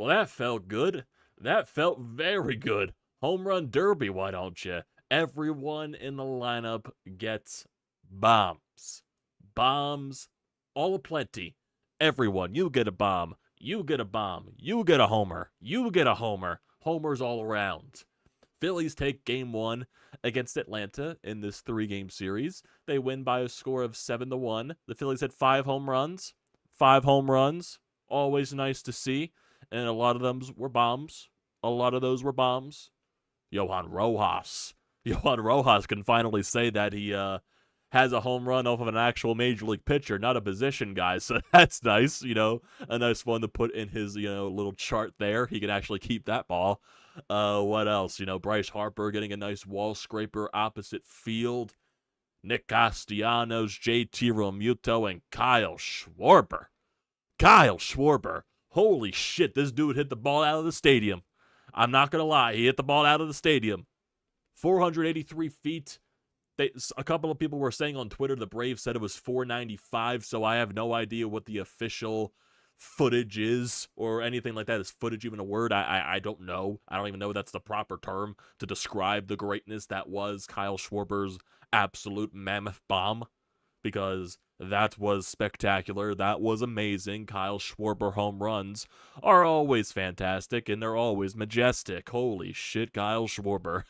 Well, that felt good. That felt very good. Home run derby, why don't you? Everyone in the lineup gets bombs. Bombs, all aplenty. Everyone, you get a bomb. You get a bomb. You get a homer. You get a homer. Homers all around. Phillies take game 1 against Atlanta in this 3-game series. They win by a score of 7-1. The Phillies had 5 home runs. 5 home runs. Always nice to see. And a lot of them were bombs. A lot of those were bombs. Johan Rojas can finally say that he has a home run off of an actual major league pitcher, not a position guy. So that's nice, a nice one to put in his, little chart there. He can actually keep that ball. What else? Bryce Harper getting a nice wall scraper opposite field. Nick Castellanos, JT Realmuto, and Kyle Schwarber. Holy shit, this dude hit the ball out of the stadium. I'm not going to lie, he hit the ball out of the stadium. 483 feet. A couple of people were saying on Twitter the Braves said it was 495, so I have no idea what the official footage is or anything like that. Is footage even a word? I don't know. I don't even know if that's the proper term to describe the greatness that was Kyle Schwarber's absolute mammoth bomb, because that was spectacular. That was amazing. Kyle Schwarber home runs are always fantastic, and they're always majestic. Holy shit, Kyle Schwarber.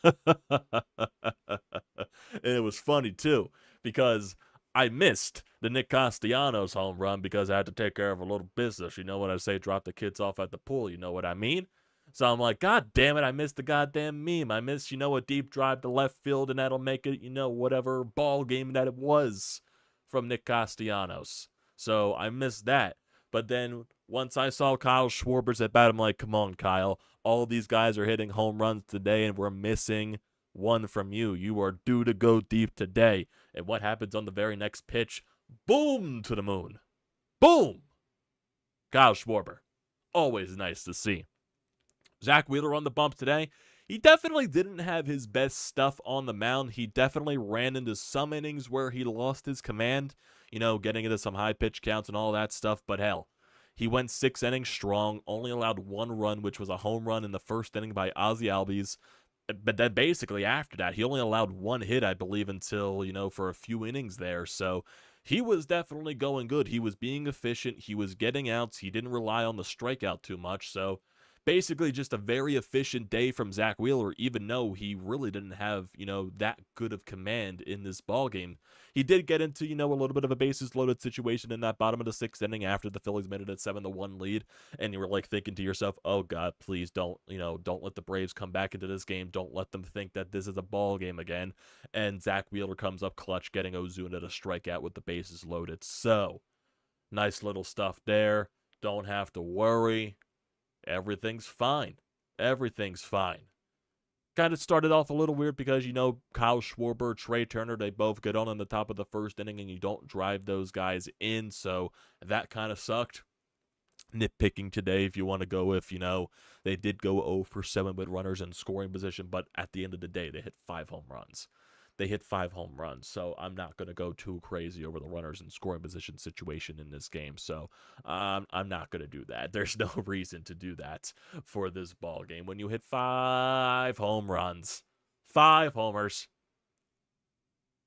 And it was funny, too, because I missed the Nick Castellanos home run because I had to take care of a little business. You know what I say, drop the kids off at the pool. You know what I mean? So I'm like, God damn it, I missed the goddamn meme. I missed, a deep drive to left field, and that'll make it, whatever ball game that it was from Nick Castellanos. So I missed that. But then once I saw Kyle Schwarber's at bat, I'm like, come on, Kyle. All these guys are hitting home runs today, and we're missing one from you. You are due to go deep today. And what happens on the very next pitch? Boom to the moon. Boom! Kyle Schwarber. Always nice to see. Zack Wheeler on the bump today. He definitely didn't have his best stuff on the mound. He definitely ran into some innings where he lost his command, getting into some high pitch counts and all that stuff. But hell, he went 6 innings strong, only allowed 1 run, which was a home run in the first inning by Ozzie Albies. But then basically after that, he only allowed 1 hit, I believe, until, for a few innings there. So he was definitely going good. He was being efficient. He was getting outs. He didn't rely on the strikeout too much. So basically just a very efficient day from Zack Wheeler, even though he really didn't have, that good of command in this ball game. He did get into, a little bit of a bases-loaded situation in that bottom of the 6th inning after the Phillies made it at 7-1 lead, and you were like thinking to yourself, oh God, please don't let the Braves come back into this game. Don't let them think that this is a ball game again. And Zack Wheeler comes up clutch, getting Ozuna to strike out with the bases loaded. So, nice little stuff there. Don't have to worry. Everything's fine. Everything's fine. Kind of started off a little weird because, Kyle Schwarber, Trey Turner, they both get on the top of the first inning and you don't drive those guys in. So that kind of sucked. Nitpicking today if you want to go if, they did go 0 for 7 with runners in scoring position. But at the end of the day, they hit 5 home runs. So I'm not going to go too crazy over the runners in scoring position situation in this game. So I'm not going to do that. There's no reason to do that for this ball game. When you hit 5 home runs, 5 homers.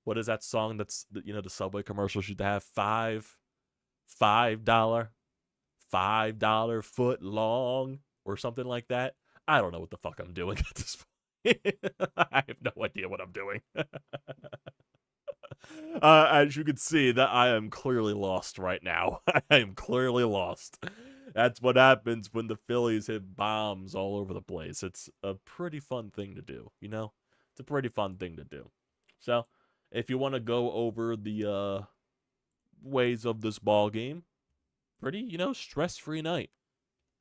What is that song that's, the Subway commercial should have? $5 foot long or something like that. I don't know what the fuck I'm doing at this point. I have no idea what I'm doing. As you can see, that I am clearly lost right now. I am clearly lost. That's what happens when the Phillies hit bombs all over the place. It's a pretty fun thing to do, It's a pretty fun thing to do. So, if you want to go over the ways of this ball game, pretty, stress-free night.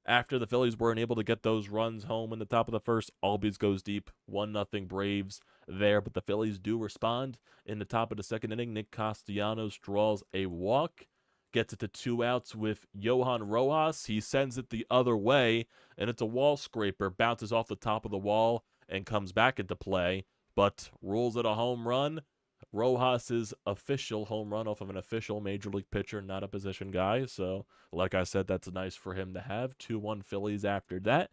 After the Phillies weren't able to get those runs home in the top of the first, Albies goes deep, 1-0 Braves there, but the Phillies do respond in the top of the 2nd inning. Nick Castellanos draws a walk, gets it to 2 outs with Johan Rojas. He sends it the other way, and it's a wall scraper, bounces off the top of the wall and comes back into play, but rules it a home run. Rojas's official home run off of an official major league pitcher, not a position guy. So, like I said, that's nice for him to have. 2-1 Phillies after that.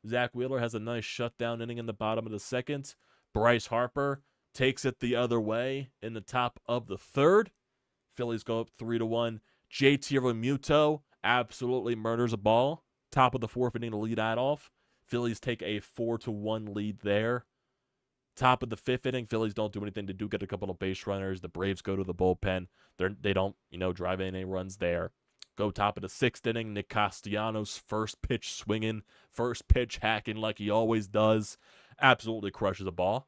Zack Wheeler has a nice shutdown inning in the bottom of the second. Bryce Harper takes it the other way in the top of the third. Phillies go up 3-1. JT Realmuto absolutely murders a ball. Top of the fourth inning to lead that off. Phillies take a 4-1 lead there. Top of the fifth inning, Phillies don't do anything. They do get a couple of base runners. The Braves go to the bullpen. They don't, drive in any runs there. Go top of the sixth inning, Nick Castellanos, first pitch swinging, first pitch hacking like he always does. Absolutely crushes a ball.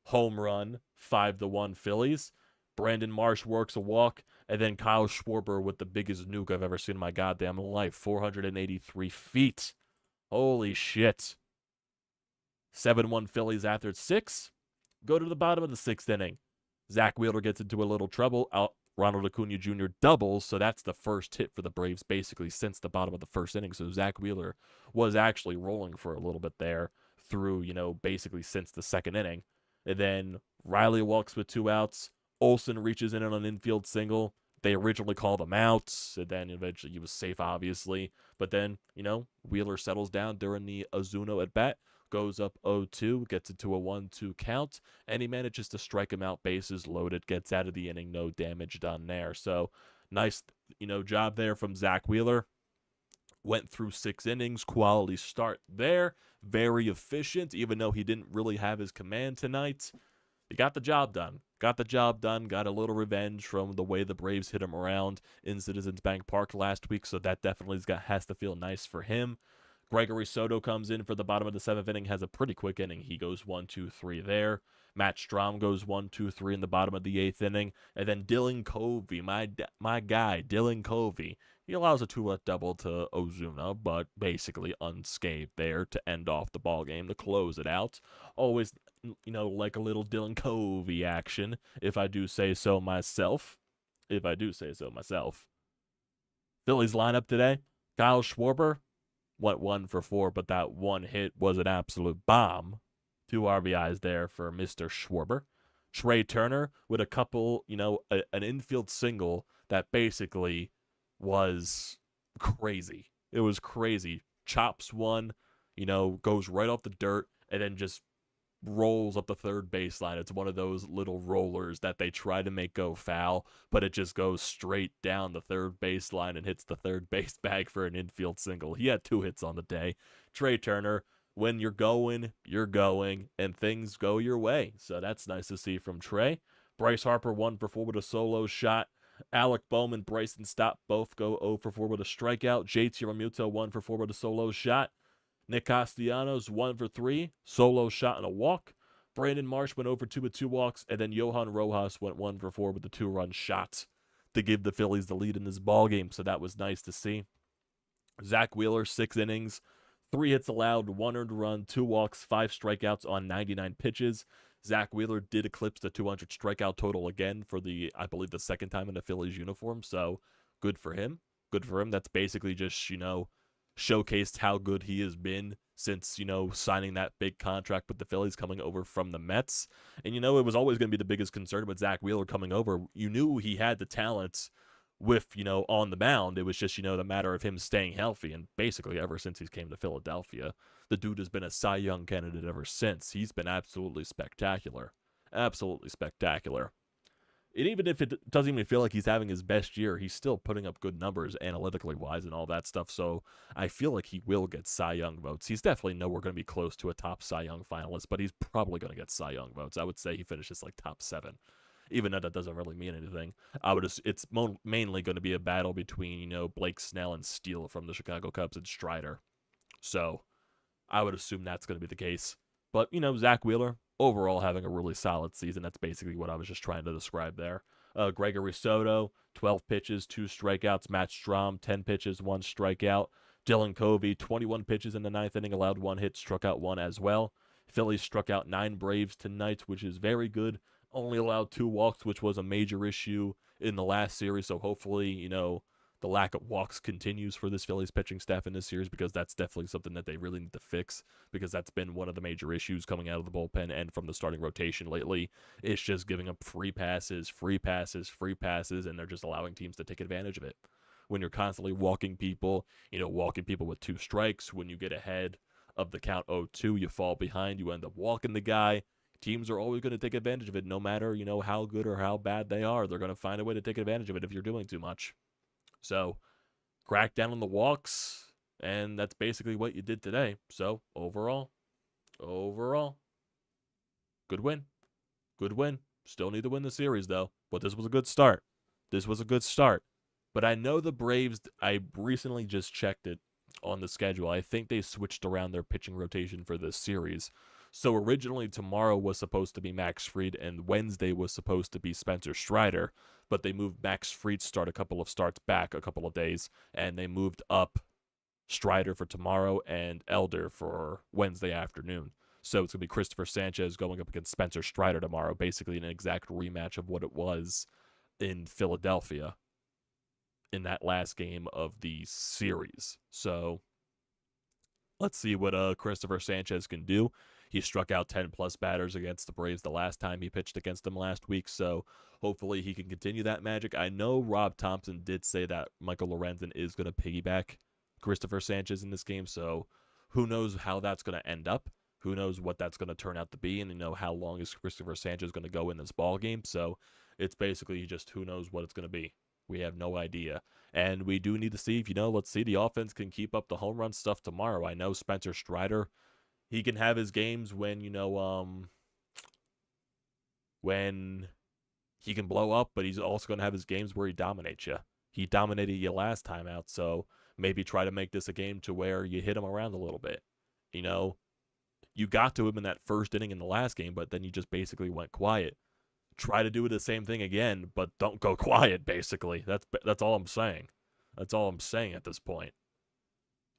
Home run, 5-1 Phillies. Brandon Marsh works a walk, and then Kyle Schwarber with the biggest nuke I've ever seen in my goddamn life, 483 feet. Holy shit. 7-1 Phillies after 6. Go to the bottom of the sixth inning. Zack Wheeler gets into a little trouble. Ronald Acuna Jr. doubles, so that's the first hit for the Braves basically since the bottom of the first inning. So Zack Wheeler was actually rolling for a little bit there through, basically since the second inning. And then Riley walks with 2 outs. Olsen reaches in on an infield single. They originally called him out, and then eventually he was safe, obviously. But then, Wheeler settles down during the Ozuna at bat, goes up 0-2, gets it to a 1-2 count, and he manages to strike him out, bases loaded, gets out of the inning, no damage done there. So nice, job there from Zack Wheeler. Went through 6 innings, quality start there, very efficient, even though he didn't really have his command tonight. He got the job done. Got a little revenge from the way the Braves hit him around in Citizens Bank Park last week, so that definitely has to feel nice for him. Gregory Soto comes in for the bottom of the 7th inning, has a pretty quick inning. He goes 1-2-3 there. Matt Strahm goes 1-2-3 in the bottom of the 8th inning. And then Dylan Covey, my guy, Dylan Covey, he allows a 2-out double to Ozuna, but basically unscathed there to end off the ball game, to close it out. Always, like a little Dylan Covey action, if I do say so myself. Phillies lineup today, Kyle Schwarber went 1 for 4, but that one hit was an absolute bomb. 2 RBIs there for Mr. Schwarber. Trey Turner with a couple, an infield single that basically was crazy. It was crazy. Chops one, goes right off the dirt, and then just rolls up the third baseline. It's one of those little rollers that they try to make go foul, but it just goes straight down the third baseline and hits the third base bag for an infield single. He had 2 hits on the day. Trey Turner, when you're going, and things go your way. So that's nice to see from Trey. Bryce Harper 1 for 4 with a solo shot. Alec Bowman, Bryson Stott both go 0 for 4 with a strikeout. JT Realmuto 1 for 4 with a solo shot. Nick Castellanos 1 for 3, solo shot and a walk. Brandon Marsh went 0 for 2 with 2 walks, and then Johan Rojas went 1 for 4 with the 2-run shot to give the Phillies the lead in this ballgame. So that was nice to see. Zack Wheeler, 6 innings, 3 hits allowed, 1 earned run, 2 walks, 5 strikeouts on 99 pitches. Zack Wheeler did eclipse the 200 strikeout total again for I believe the second time in a Phillies uniform. So good for him. That's basically just, showcased how good he has been since, signing that big contract with the Phillies, coming over from the Mets. And, it was always going to be the biggest concern with Zack Wheeler coming over. You knew he had the talent with, on the mound. It was just, the matter of him staying healthy. And basically ever since he came to Philadelphia, the dude has been a Cy Young candidate ever since. He's been absolutely spectacular. Absolutely spectacular. And even if it doesn't even feel like he's having his best year, he's still putting up good numbers analytically wise and all that stuff. So I feel like he will get Cy Young votes. He's definitely nowhere going to be close to a top Cy Young finalist, but he's probably going to get Cy Young votes. I would say he finishes like top 7, even though that doesn't really mean anything. It's mainly going to be a battle between, Blake Snell and Steele from the Chicago Cubs and Strider. So I would assume that's going to be the case. But, Zack Wheeler, overall having a really solid season. That's basically what I was just trying to describe there. Gregory Soto, 12 pitches, 2 strikeouts. Matt Strahm, 10 pitches, 1 strikeout. Dylan Covey, 21 pitches in the 9th inning, allowed 1 hit, struck out 1 as well. Phillies struck out 9 Braves tonight, which is very good. Only allowed 2 walks, which was a major issue in the last series. So hopefully, the lack of walks continues for this Phillies pitching staff in this series, because that's definitely something that they really need to fix, because that's been one of the major issues coming out of the bullpen and from the starting rotation lately. It's just giving up free passes, and they're just allowing teams to take advantage of it. When you're constantly walking people, walking people with 2 strikes, when you get ahead of the count 0-2, you fall behind, you end up walking the guy. Teams are always going to take advantage of it, no matter, how good or how bad they are. They're going to find a way to take advantage of it if you're doing too much. So, crack down on the walks, and that's basically what you did today. So, overall, good win. Good win. Still need to win the series, though. But this was a good start. But I know the Braves, I recently just checked it on the schedule. I think they switched around their pitching rotation for this series. So originally tomorrow was supposed to be Max Fried and Wednesday was supposed to be Spencer Strider, but they moved Max Fried's start a couple of starts back a couple of days, and they moved up Strider for tomorrow and Elder for Wednesday afternoon. So it's going to be Christopher Sanchez going up against Spencer Strider tomorrow, basically an exact rematch of what it was in Philadelphia in that last game of the series. So let's see what Christopher Sanchez can do. He struck out 10-plus batters against the Braves the last time he pitched against them last week, so hopefully he can continue that magic. I know Rob Thompson did say that Michael Lorenzen is going to piggyback Christopher Sanchez in this game, so who knows how that's going to end up. Who knows what that's going to turn out to be, and how long is Christopher Sanchez going to go in this ball game. So it's basically just who knows what it's going to be. We have no idea. And we do need to see if, let's see the offense can keep up the home run stuff tomorrow. I know Spencer Strider, he can have his games when, when he can blow up, but he's also going to have his games where he dominates you. He dominated you last time out, so maybe try to make this a game to where you hit him around a little bit. You got to him in that first inning in the last game, but then you just basically went quiet. Try to do the same thing again, but don't go quiet, basically. That's all I'm saying. That's all I'm saying at this point.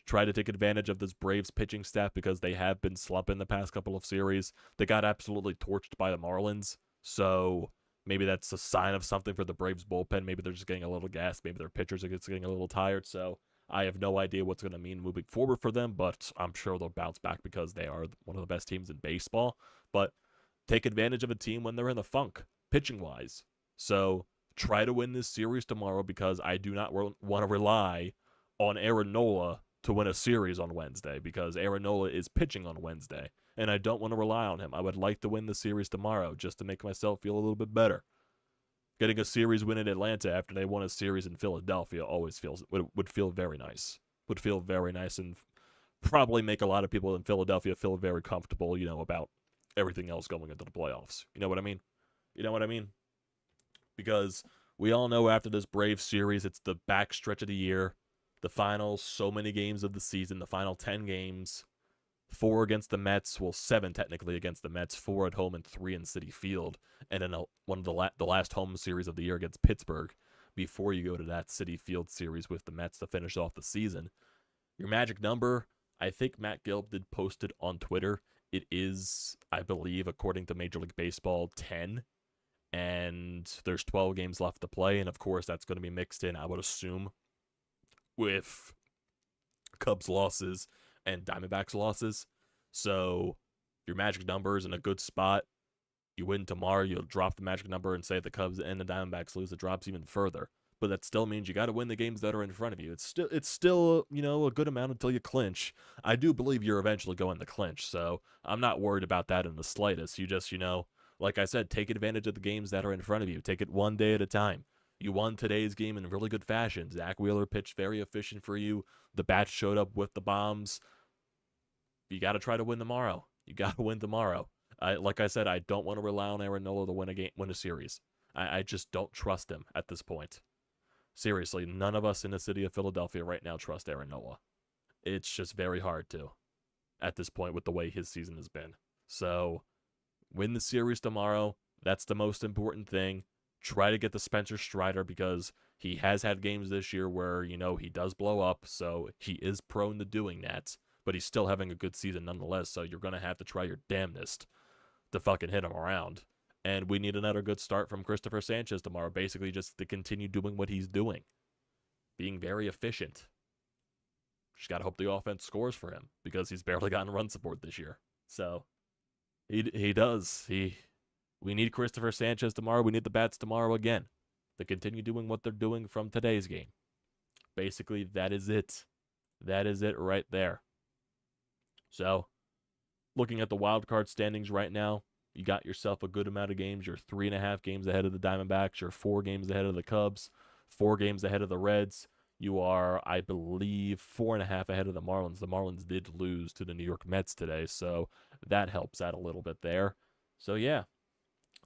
Try to take advantage of this Braves pitching staff because they have been slumping the past couple of series. They got absolutely torched by the Marlins, so maybe that's a sign of something for the Braves bullpen. Maybe they're just getting a little gassed. Maybe their pitchers are getting a little tired, so I have no idea what's going to mean moving forward for them, but I'm sure they'll bounce back because they are one of the best teams in baseball. But take advantage of a team when they're in the funk, pitching-wise. So try to win this series tomorrow because I do not want to rely on Aaron Nola to win a series on Wednesday because Aaron Nola is pitching on Wednesday, and I don't want to rely on him. I would like to win the series tomorrow just to make myself feel a little bit better. Getting a series win in Atlanta after they won a series in Philadelphia always would feel very nice. Would feel very nice and probably make a lot of people in Philadelphia feel very comfortable, about everything else going into the playoffs. You know what I mean? Because we all know after this Braves series, it's the back stretch of the year, the final so many games of the season, the final 10 games, 4 against the Mets, 7 technically against the Mets, 4 at home and 3 in Citi Field, and then one of the last home series of the year against Pittsburgh before you go to that Citi Field series with the Mets to finish off the season. Your magic number, I think Matt Gilb did post it on Twitter. It is, I believe, according to Major League Baseball, 10, and there's 12 games left to play, and of course that's going to be mixed in, I would assume, with Cubs losses and Diamondbacks losses. So your magic number is in a good spot. You win tomorrow, you'll drop the magic number and say if the Cubs and the Diamondbacks lose, it drops even further. But that still means you got to win the games that are in front of you. It's still a good amount until you clinch. I do believe you're eventually going to clinch, so I'm not worried about that in the slightest. You just, like I said, take advantage of the games that are in front of you. Take it one day at a time. You won today's game in really good fashion. Zack Wheeler pitched very efficient for you. The bats showed up with the bombs. You got to try to win tomorrow. Like I said, I don't want to rely on Aaron Nola to win a series. I just don't trust him at this point. Seriously, none of us in the city of Philadelphia right now trust Aaron Nola. It's just very hard to at this point with the way his season has been. So, win the series tomorrow. That's the most important thing. Try to get the Spencer Strider because he has had games this year where, he does blow up, so he is prone to doing that, but he's still having a good season nonetheless, so you're going to have to try your damnedest to fucking hit him around. And we need another good start from Christopher Sanchez tomorrow, basically just to continue doing what he's doing. being very efficient. Just got to hope the offense scores for him because he's barely gotten run support this year. So he does. We need Christopher Sanchez tomorrow. We need the bats tomorrow again to continue doing what they're doing from today's game. Basically, that is it. That is it right there. So, looking at the wild card standings right now, you got yourself a good amount of games. You're 3.5 games ahead of the Diamondbacks. You're 4 games ahead of the Cubs. 4 games ahead of the Reds. You are, I believe, 4.5 ahead of the Marlins. The Marlins did lose to the New York Mets today, so that helps out a little bit there. So, yeah,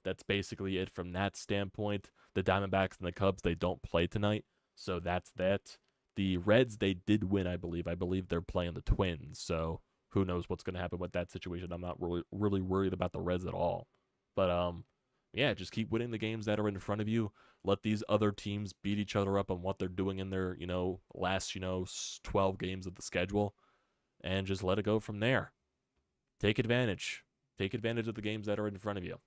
that's basically it from that standpoint. The Diamondbacks and the Cubs, they don't play tonight, so that's that. The Reds, they did win, I believe. I believe they're playing the Twins, so who knows what's going to happen with that situation. I'm not really worried about the Reds at all. But, yeah, just keep winning the games that are in front of you. Let these other teams beat each other up on what they're doing in their, last, 12 games of the schedule. And just let it go from there. Take advantage. Take advantage of the games that are in front of you.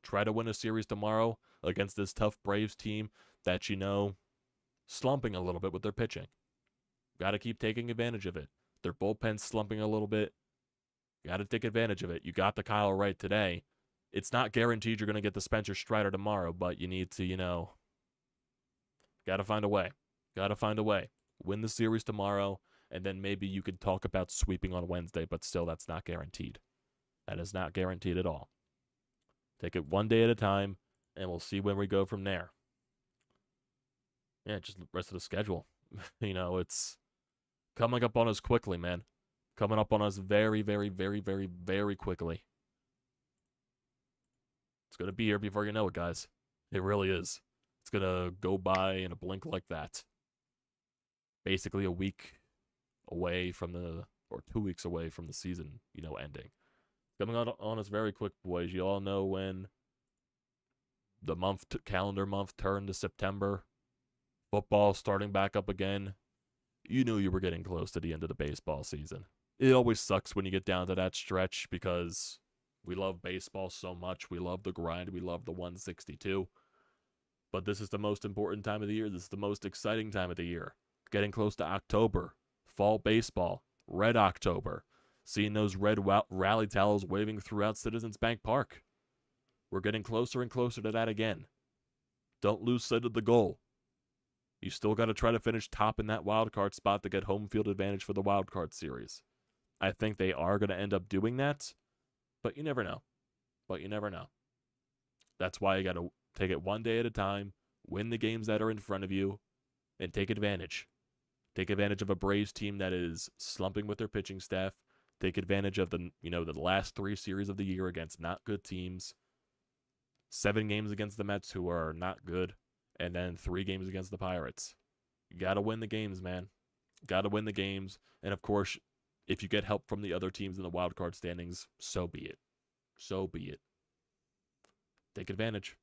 Try to win a series tomorrow against this tough Braves team that, slumping a little bit with their pitching. Got to keep taking advantage of it. Their bullpen's slumping a little bit. Got to take advantage of it. You got the Kyle Wright today. It's not guaranteed you're going to get the Spencer Strider tomorrow, but you need to, got to find a way. Got to find a way. Win the series tomorrow, and then maybe you could talk about sweeping on Wednesday, but still that's not guaranteed. That is not guaranteed at all. Take it one day at a time, and we'll see where we go from there. Yeah, just the rest of the schedule. It's coming up on us quickly, man. Coming up on us very, very, very, very, very quickly. It's going to be here before you know it, guys. It really is. It's going to go by in a blink like that. Basically a week away from or 2 weeks away from the season, ending. Coming on us very quick, boys. You all know when the calendar month turned to September. Football starting back up again. You knew you were getting close to the end of the baseball season. It always sucks when you get down to that stretch because we love baseball so much. We love the grind. We love the 162. But this is the most important time of the year. This is the most exciting time of the year. Getting close to October. Fall baseball. Red October. Seeing those red rally towels waving throughout Citizens Bank Park. We're getting closer and closer to that again. Don't lose sight of the goal. You still got to try to finish top in that wild card spot to get home field advantage for the wild card series. I think they are going to end up doing that, but you never know. That's why you got to take it one day at a time, win the games that are in front of you, and take advantage. Take advantage of a Braves team that is slumping with their pitching staff. Take advantage of the last 3 series of the year against not good teams. 7 games against the Mets, who are not good. And then 3 games against the Pirates. You got to win the games, man. Got to win the games. And, of course, if you get help from the other teams in the wild card standings, so be it. So be it. Take advantage.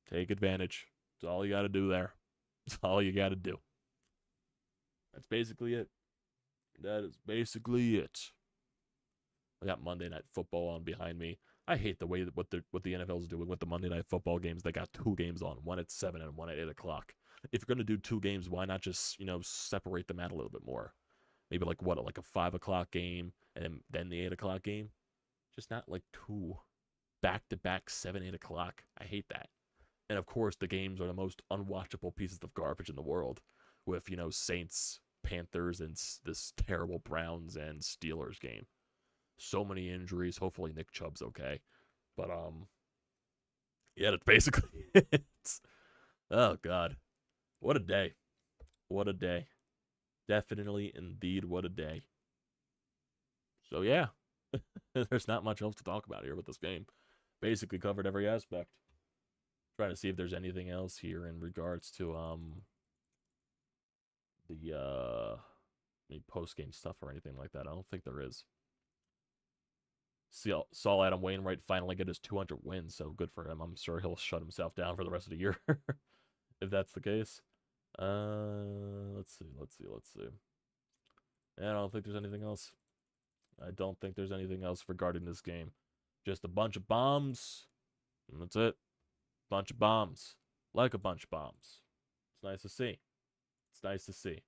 Take advantage. That's all you got to do there. That's all you got to do. That's basically it. That is basically it. I got Monday Night Football on behind me. I hate the way that what the NFL is doing with the Monday Night Football games. They got 2 games on, one at 7 and one at 8 o'clock. If you're going to do 2 games, why not just, separate them out a little bit more? Maybe like a 5 o'clock game and then the 8 o'clock game? Just not like 2 back-to-back 7, 8 o'clock. I hate that. And of course, the games are the most unwatchable pieces of garbage in the world with, Saints, Panthers, and this terrible Browns and Steelers game. So many injuries. Hopefully Nick Chubb's okay. But, yeah, that's basically it. Oh, God. What a day. What a day. Definitely, indeed, what a day. So, yeah. There's not much else to talk about here with this game. Basically covered every aspect. Trying to see if there's anything else here in regards to, any post-game stuff or anything like that. I don't think there is. Saw Adam Wainwright finally get his 200 wins, so good for him. I'm sure he'll shut himself down for the rest of the year, if that's the case. Let's see. Yeah, I don't think there's anything else. I don't think there's anything else regarding this game. Just a bunch of bombs, and that's it. Bunch of bombs. Like a bunch of bombs. It's nice to see. It's nice to see.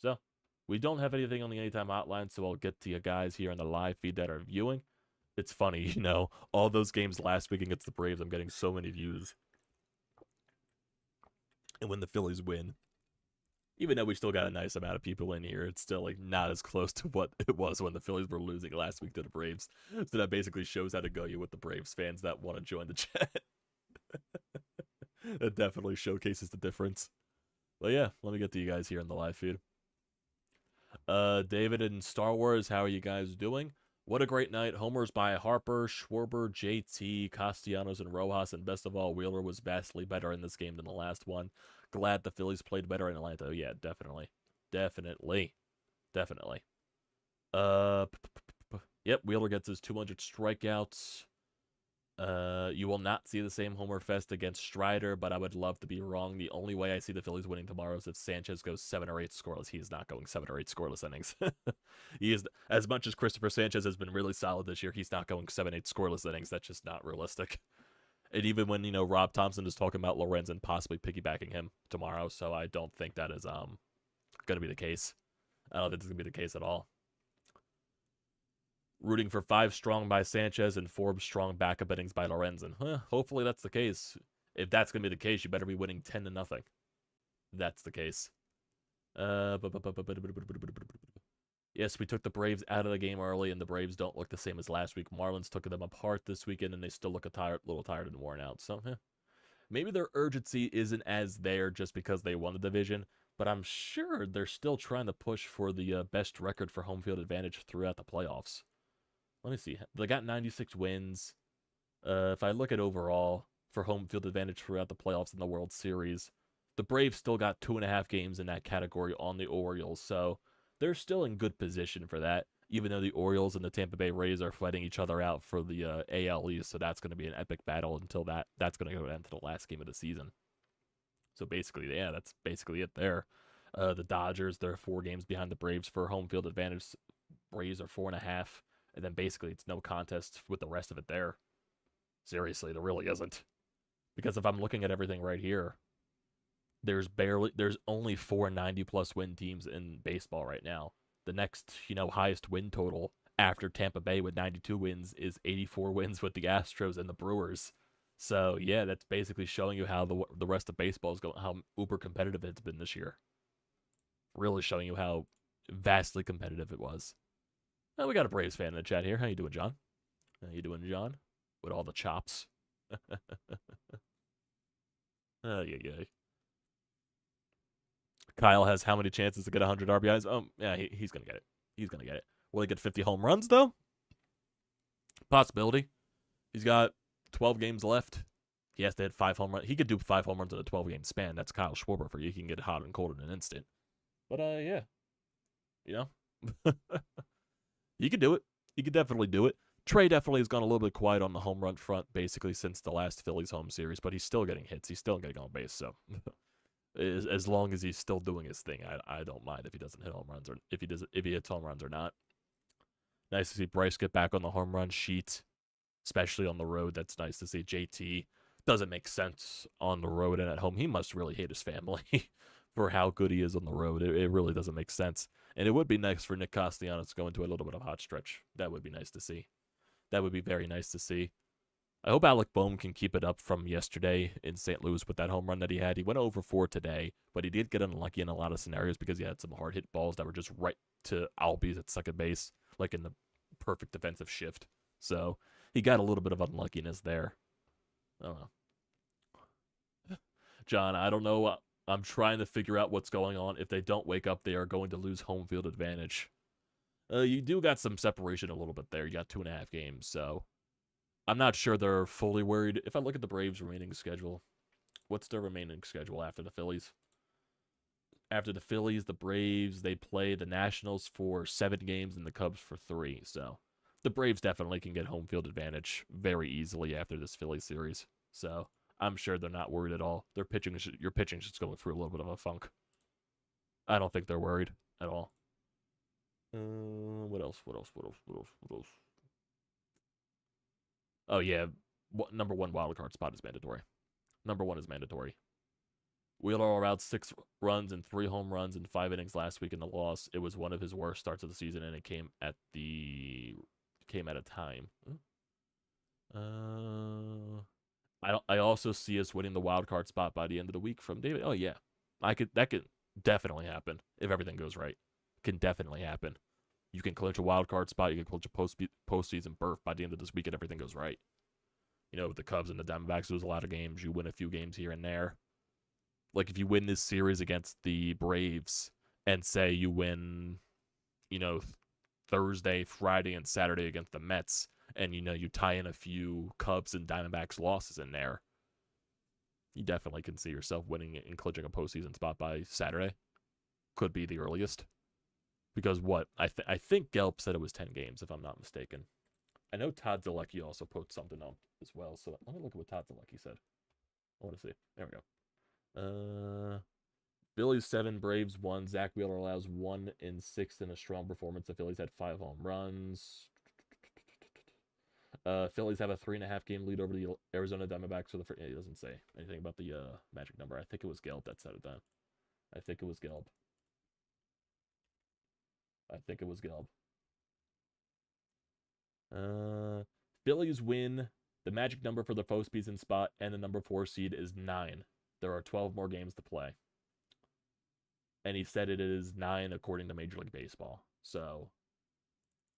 So, we don't have anything on the Anytime Hotline, so I'll get to you guys here on the live feed that are viewing. It's funny, you know, all those games last week against the Braves, I'm getting so many views. And when the Phillies win, even though we still got a nice amount of people in here, it's still like not as close to what it was when the Phillies were losing last week to the Braves. So that basically shows how to go you with the Braves fans that want to join the chat. That definitely showcases the difference. But yeah, let me get to you guys here in the live feed. David and Star Wars, how are you guys doing? What a great night. Homers by Harper, Schwarber, JT, Castellanos, and Rojas, and best of all, Wheeler was vastly better in this game than the last one. Glad the Phillies played better in Atlanta. Yeah, definitely. Definitely. Yep, Wheeler gets his 200 strikeouts. You will not see the same homer fest against Strider, but I would love to be wrong. The only way I see the Phillies winning tomorrow is if Sanchez goes 7 or 8 scoreless. He is not going 7 or 8 scoreless innings. He is, as much as Christopher Sanchez has been really solid this year, he's not going 7, 8 scoreless innings. That's just not realistic. And even when, you know, Rob Thompson is talking about Lorenzen possibly piggybacking him tomorrow, so I don't think that is going to be the case. I don't think it's going to be the case at all. Rooting for 5 strong by Sanchez and 4 strong backup innings by Lorenzen. Hopefully that's the case. If that's going to be the case, you better be winning 10-0. That's the case. Yes, we took the Braves out of the game early, and the Braves don't look the same as last week. Marlins took them apart this weekend, and they still look a little tired and worn out. So, maybe their urgency isn't as there just because they won the division, but I'm sure they're still trying to push for the best record for home field advantage throughout the playoffs. Let me see. They got 96 wins. If I look at overall for home field advantage throughout the playoffs in the World Series, the Braves still got 2.5 games in that category on the Orioles, so they're still in good position for that, even though the Orioles and the Tampa Bay Rays are fighting each other out for the AL East, so that's going to be an epic battle until that's going to go down to the last game of the season. So basically, yeah, that's basically it there. The Dodgers, they're 4 games behind the Braves for home field advantage. Rays are 4.5. And then basically it's no contest with the rest of it there. Seriously, there really isn't. Because if I'm looking at everything right here, there's only 4 90-plus win teams in baseball right now. The next, highest win total after Tampa Bay with 92 wins is 84 wins with the Astros and the Brewers. So, yeah, that's basically showing you how the rest of baseball is going, how uber competitive it's been this year. Really showing you how vastly competitive it was. Oh, we got a Braves fan in the chat here. How you doing, John? With all the chops. Yeah. Kyle has how many chances to get 100 RBIs? Oh, yeah, he's going to get it. Will he get 50 home runs, though? Possibility. He's got 12 games left. He has to hit 5 home runs. He could do 5 home runs in a 12-game span. That's Kyle Schwarber for you. He can get hot and cold in an instant. But, yeah. He could do it. He could definitely do it. Trey definitely has gone a little bit quiet on the home run front, basically, since the last Phillies home series, but he's still getting hits. He's still getting on base, so as long as he's still doing his thing, I don't mind if he doesn't hit home runs or if he hits home runs or not. Nice to see Bryce get back on the home run sheet, especially on the road. That's nice to see. JT doesn't make sense on the road and at home. He must really hate his family for how good he is on the road. It really doesn't make sense. And it would be nice for Nick Castellanos to go into a little bit of a hot stretch. That would be nice to see. That would be very nice to see. I hope Alec Bohm can keep it up from yesterday in St. Louis with that home run that he had. He went over 4 today, but he did get unlucky in a lot of scenarios because he had some hard hit balls that were just right to Albies at second base, like in the perfect defensive shift. So he got a little bit of unluckiness there. I don't know. John, I don't know. I'm trying to figure out what's going on. If they don't wake up, they are going to lose home field advantage. You do got some separation a little bit there. You got 2.5 games, so I'm not sure they're fully worried. If I look at the Braves' remaining schedule, what's their remaining schedule after the Phillies? After the Phillies, the Braves, they play the Nationals for 7 games and the Cubs for 3. So the Braves definitely can get home field advantage very easily after this Phillies series. So I'm sure they're not worried at all. Your pitching is just going through a little bit of a funk. I don't think they're worried at all. What else? Oh, yeah. Number 1 wildcard spot is mandatory. Number 1 is mandatory. Wheeler allowed 6 runs and 3 home runs in 5 innings last week in the loss. It was one of his worst starts of the season, and it came at a time. I also see us winning the wild card spot by the end of the week from David. Oh yeah, that could definitely happen if everything goes right. It can definitely happen. You can clinch a wild card spot. You can clinch a postseason berth by the end of this week if everything goes right. You know, with the Cubs and the Diamondbacks, there's a lot of games. You win a few games here and there. Like if you win this series against the Braves and say you win, you know, Thursday, Friday, and Saturday against the Mets, and you know you tie in a few Cubs and Diamondbacks losses in there, you definitely can see yourself winning and clinching a postseason spot by Saturday. Could be the earliest. Because what? I think Gelb said it was 10 games, if I'm not mistaken. I know Todd Zalecki also put something up as well, so let me look at what Todd Zalecki said. I want to see. There we go. Phillies 7, Braves 1. Zack Wheeler allows 1 in 6 in a strong performance. The Phillies had 5 home runs. Phillies have a 3.5 game lead over the Arizona Diamondbacks for the first. It doesn't say anything about the magic number. I think it was Gelb that said it then. I think it was Gelb. Phillies win. The magic number for the postseason spot and the number 4 seed is 9. There are 12 more games to play. And he said it is 9 according to Major League Baseball. So,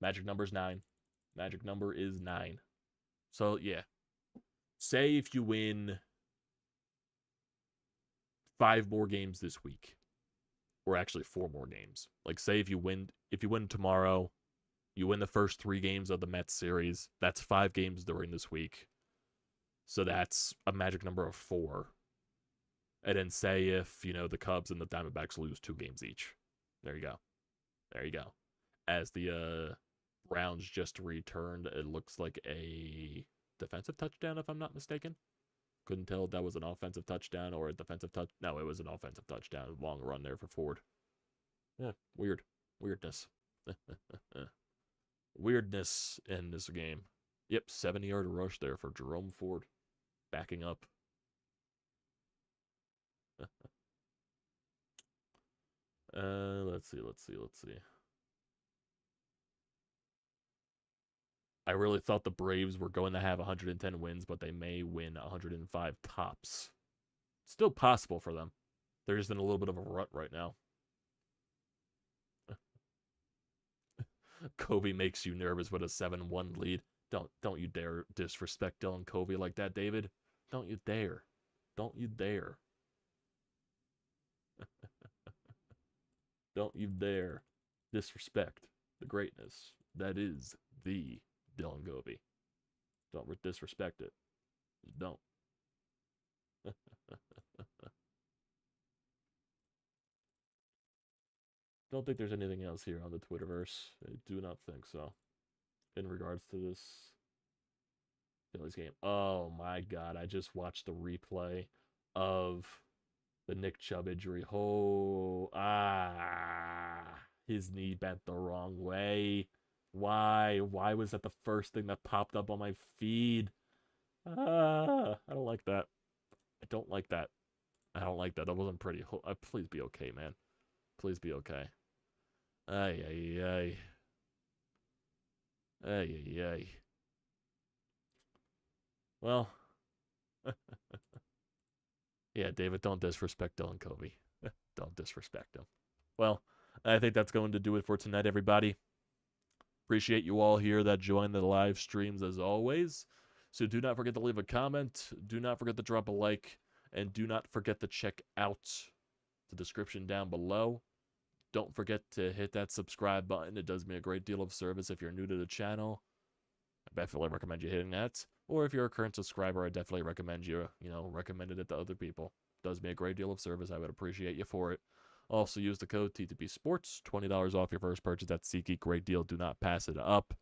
magic number is 9. Magic number is 9. So, yeah. Say if you win 5 more games this week. Or actually 4 more games. Like, say if you win tomorrow, you win the first 3 games of the Mets series. That's 5 games during this week. So that's a magic number of 4. And then say if, you know, the Cubs and the Diamondbacks lose 2 games each. There you go. As the Browns just returned, it looks like a defensive touchdown, if I'm not mistaken. Couldn't tell if that was an offensive touchdown or a defensive touch. No, it was an offensive touchdown. Long run there for Ford. Yeah, weirdness. Weirdness in this game. Yep, 70-yard rush there for Jerome Ford. Backing up. Let's see. I really thought the Braves were going to have 110 wins, but they may win 105 tops. Still possible for them. They're just in a little bit of a rut right now. Covey makes you nervous with a 7-1 lead. Don't you dare disrespect Dylan Covey like that, David. Don't you dare. Don't you dare. Don't you dare disrespect the greatness that is the Dylan Covey. Don't disrespect it. Just don't. Don't think there's anything else here on the Twitterverse. I do not think so. In regards to this Phillies game. Oh my god, I just watched the replay of the Nick Chubb injury. His knee bent the wrong way. Why? Why was that the first thing that popped up on my feed? I don't like that. I don't like that. That wasn't pretty. Please be okay, man. Please be okay. Ay. Well. Yeah, David, don't disrespect Dylan Covey. Don't disrespect him. Well, I think that's going to do it for tonight, everybody. Appreciate you all here that join the live streams as always. So do not forget to leave a comment. Do not forget to drop a like. And do not forget to check out the description down below. Don't forget to hit that subscribe button. It does me a great deal of service if you're new to the channel. I definitely recommend you hitting that. Or if you're a current subscriber, I definitely recommend you, recommended it to other people. It does me a great deal of service. I would appreciate you for it. Also use the code TTPSPORTS, $20 off your first purchase at SeatGeek. Great deal. Do not pass it up.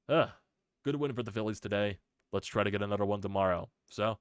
Good win for the Phillies today. Let's try to get another one tomorrow. So,